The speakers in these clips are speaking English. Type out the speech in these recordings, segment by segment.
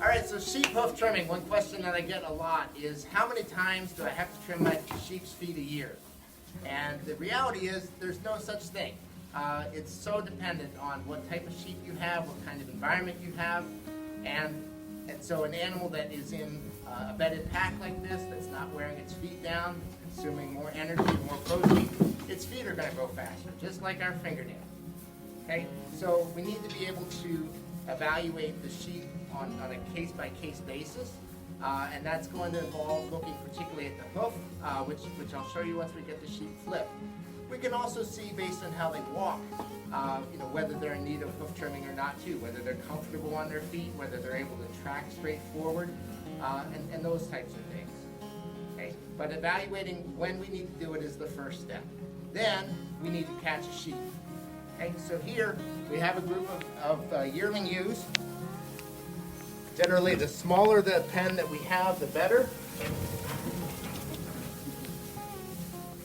All right, so sheep hoof trimming. One question that I get a lot is how many times do I have to trim my sheep's feet a year? And the reality is there's no such thing. It's so dependent on what type of sheep you have, what kind of environment you have, and so an animal that is in a bedded pack like this, that's not wearing its feet down, it's consuming more energy, more protein, its feet are going to grow faster, just like our fingernails. Okay, so we need to be able to evaluate the sheep on a case-by-case basis, and that's going to involve looking particularly at the hoof, which I'll show you once we get the sheep flipped. We can also see based on how they walk, whether they're in need of hoof trimming or not too, whether they're comfortable on their feet, whether they're able to track straight forward, and those types of things. Okay? But evaluating when we need to do it is the first step. Then we need to catch a sheep. Okay? So here we have a group of yearling ewes. Generally, the smaller the pen that we have, the better.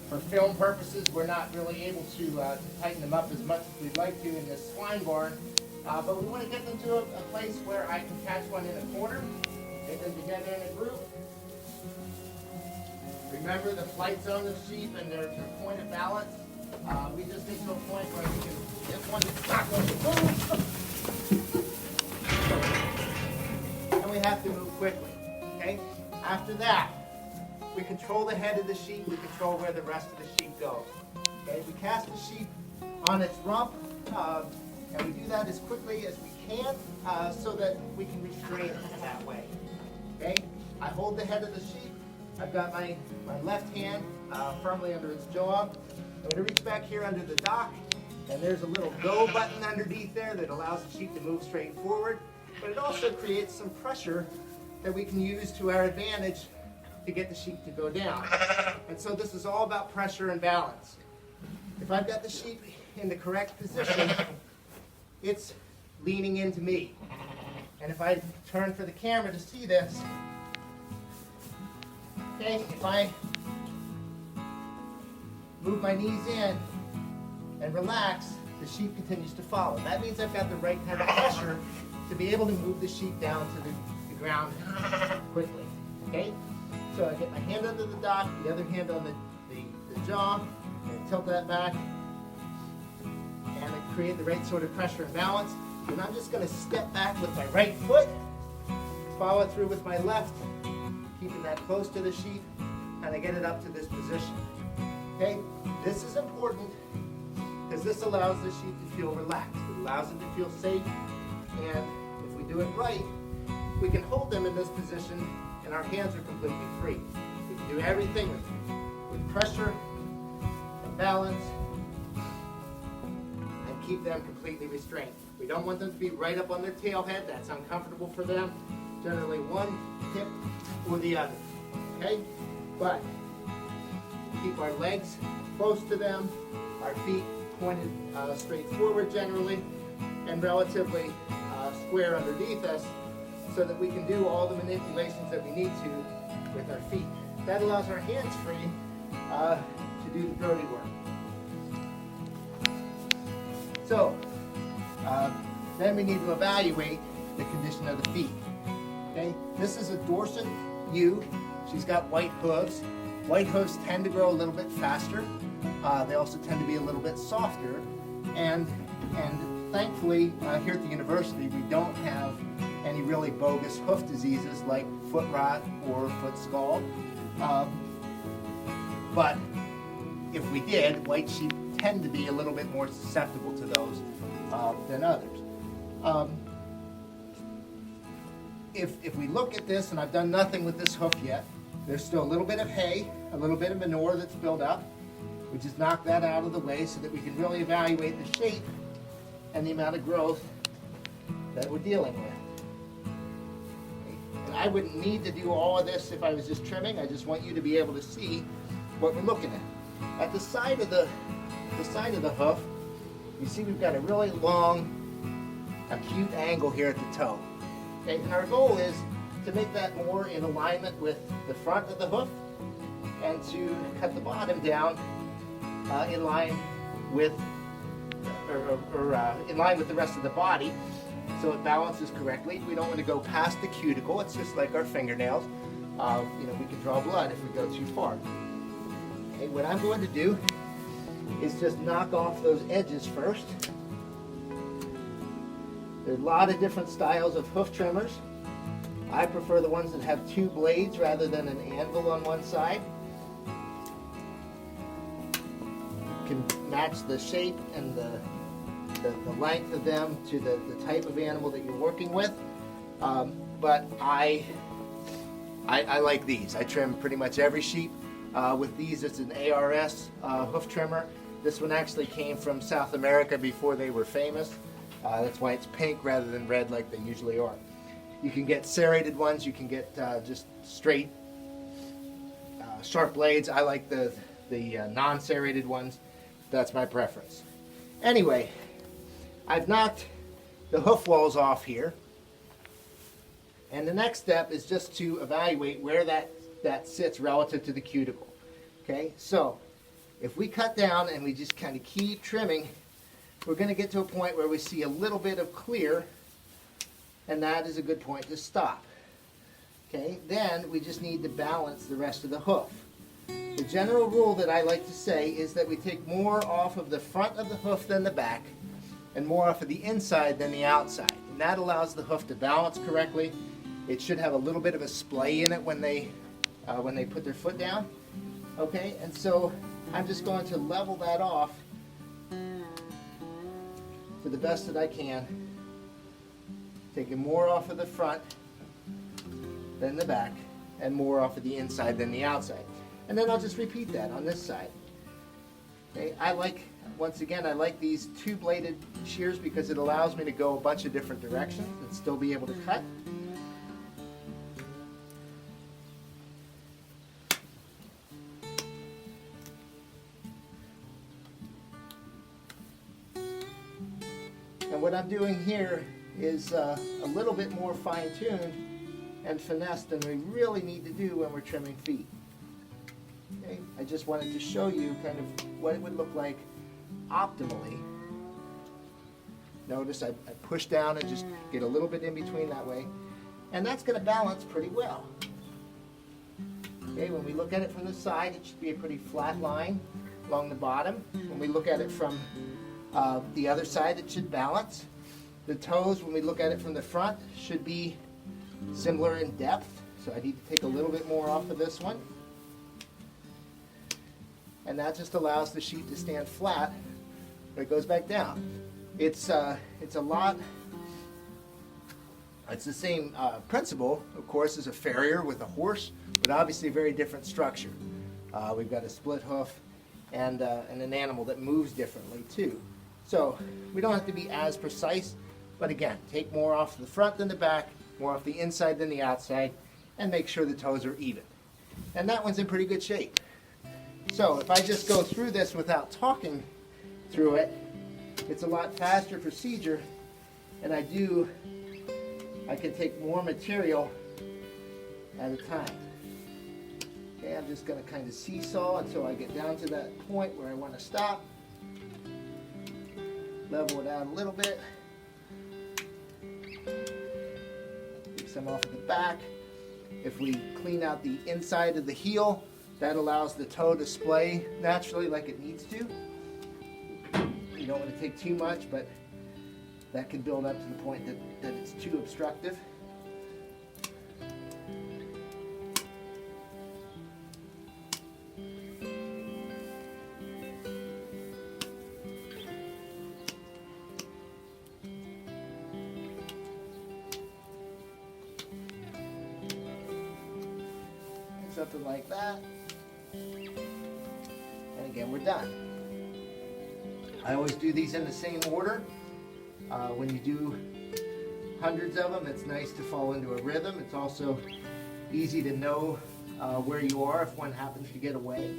For film purposes, we're not really able to tighten them up as much as we'd like to in this swine barn, but we want to get them to a place where I can catch one in a corner, get them together in a group. Remember the flight zone of sheep and their point of balance. We just get to a point where we can get one to stop and we have to move quickly. Okay? After that, we control the head of the sheep, we control where the rest of the sheep goes. Okay? We cast the sheep on its rump, and we do that as quickly as we can so that we can restrain it that way. Okay? I hold the head of the sheep. I've got my left hand firmly under its jaw. I'm going to reach back here under the dock, and there's a little go button underneath there that allows the sheep to move straight forward, but it also creates some pressure that we can use to our advantage to get the sheep to go down. And so this is all about pressure and balance. If I've got the sheep in the correct position, it's leaning into me. And if I turn for the camera to see this, okay, if I move my knees in and relax, the sheep continues to follow. That means I've got the right kind of pressure to be able to move the sheep down to the ground quickly. Okay? So I get my hand under the dock, the other hand on the jaw, and tilt that back, and I create the right sort of pressure and balance. And I'm just going to step back with my right foot, follow through with my left, keeping that close to the sheep, and I get it up to this position. Okay? This is important because this allows the sheep to feel relaxed. It allows them to feel safe, and if we do it right, we can hold them in this position and our hands are completely free. We can do everything with pressure and balance and keep them completely restrained. We don't want them to be right up on their tail head. That's uncomfortable for them. Generally one hip or the other. Okay? But keep our legs close to them, our feet pointed straight forward generally, and relatively square underneath us, so that we can do all the manipulations that we need to with our feet. That allows our hands free to do the dirty work. So, then we need to evaluate the condition of the feet. Okay, this is a Dorset ewe. She's got white hooves. White hooves tend to grow a little bit faster. They also tend to be a little bit softer. And thankfully, here at the university, we don't have any really bogus hoof diseases like foot rot or foot scald. But if we did, white sheep tend to be a little bit more susceptible to those than others. If we look at this, and I've done nothing with this hoof yet, there's still a little bit of hay, a little bit of manure that's built up. We just knock that out of the way so that we can really evaluate the shape and the amount of growth that we're dealing with. And I wouldn't need to do all of this if I was just trimming. I just want you to be able to see what we're looking at. At the side of the hoof, you see we've got a really long, acute angle here at the toe. Okay? And our goal is to make that more in alignment with the front of the hoof and to cut the bottom down in line with in line with the rest of the body, so it balances correctly. We don't want to go past the cuticle. It's just like our fingernails. We can draw blood if we go too far. Okay, what I'm going to do is just knock off those edges first. There's a lot of different styles of hoof trimmers. I prefer the ones that have two blades rather than an anvil on one side. You can match the shape and the length of them to the type of animal that you're working with. But I like these. I trim pretty much every sheep with these. It's an ARS hoof trimmer. This one actually came from South America before they were famous. That's why it's pink rather than red like they usually are. You can get serrated ones. You can get just straight sharp blades. I like the non-serrated ones. That's my preference. Anyway, I've knocked the hoof walls off here. And the next step is just to evaluate where that sits relative to the cuticle. Okay, so if we cut down and we just kind of keep trimming, we're going to get to a point where we see a little bit of clear, and that is a good point to stop. Okay, then we just need to balance the rest of the hoof. The general rule that I like to say is that we take more off of the front of the hoof than the back, and more off of the inside than the outside. And that allows the hoof to balance correctly. It should have a little bit of a splay in it when they put their foot down. Okay, and so I'm just going to level that off to the best that I can, taking more off of the front than the back, and more off of the inside than the outside. And then I'll just repeat that on this side. Okay, once again, I like these two-bladed shears because it allows me to go a bunch of different directions and still be able to cut. And what I'm doing here is a little bit more fine-tuned and finesse than we really need to do when we're trimming feet. Okay? I just wanted to show you kind of what it would look like optimally. Notice I push down and just get a little bit in between that way. And that's going to balance pretty well. Okay, when we look at it from the side, it should be a pretty flat line along the bottom. When we look at it from the other side, it should balance. The toes, when we look at it from the front, should be similar in depth. So I need to take a little bit more off of this one. And that just allows the sheep to stand flat when it goes back down. It's the same principle, of course, as a farrier with a horse, but obviously a very different structure. We've got a split hoof and an animal that moves differently too. So we don't have to be as precise, but again, take more off the front than the back, more off the inside than the outside, and make sure the toes are even. And that one's in pretty good shape. So if I just go through this without talking through it, it's a lot faster procedure, and I can take more material at a time. Okay, I'm just going to kind of seesaw until I get down to that point where I want to stop. Level it out a little bit. Take some off of the back. If we clean out the inside of the heel, that allows the toe to splay naturally like it needs to. You don't want to take too much, but that can build up to the point that it's too obstructive. Something like that. And again, we're done. I always do these in the same order. When you do hundreds of them, it's nice to fall into a rhythm. It's also easy to know where you are if one happens to get away.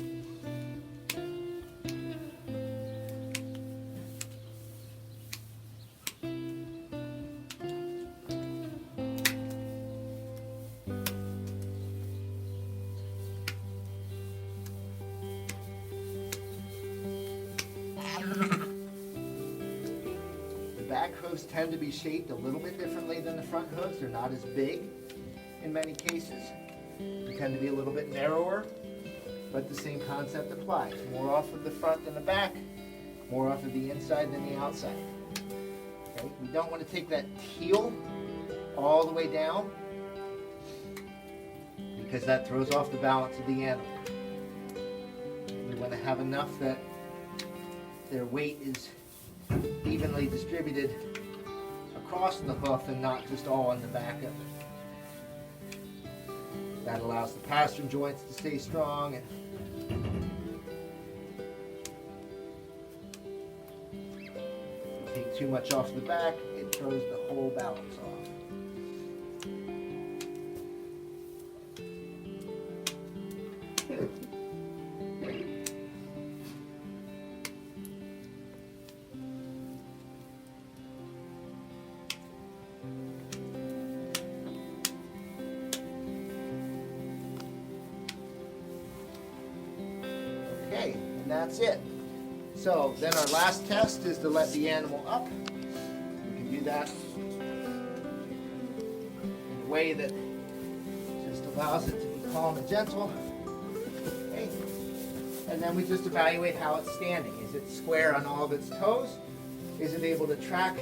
back hooves tend to be shaped a little bit differently than the front hooves. They're not as big in many cases. They tend to be a little bit narrower, but the same concept applies. More off of the front than the back, more off of the inside than the outside. Okay? We don't want to take that heel all the way down because that throws off the balance of the animal. We want to have enough that their weight is evenly distributed across the hoof and not just all on the back of it. That allows the pastern joints to stay strong. And if you take too much off the back, it throws the whole balance off. Okay, and that's it. So then our last test is to let the animal up. You can do that in a way that just allows it to be calm and gentle. Okay. And then we just evaluate how it's standing. Is it square on all of its toes? Is it able to track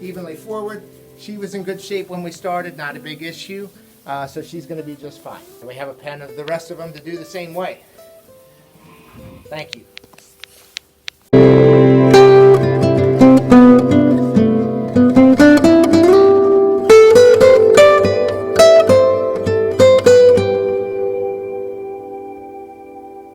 evenly forward? She was in good shape when we started, not a big issue. So she's going to be just fine. And we have a pen of the rest of them to do the same way. Thank you.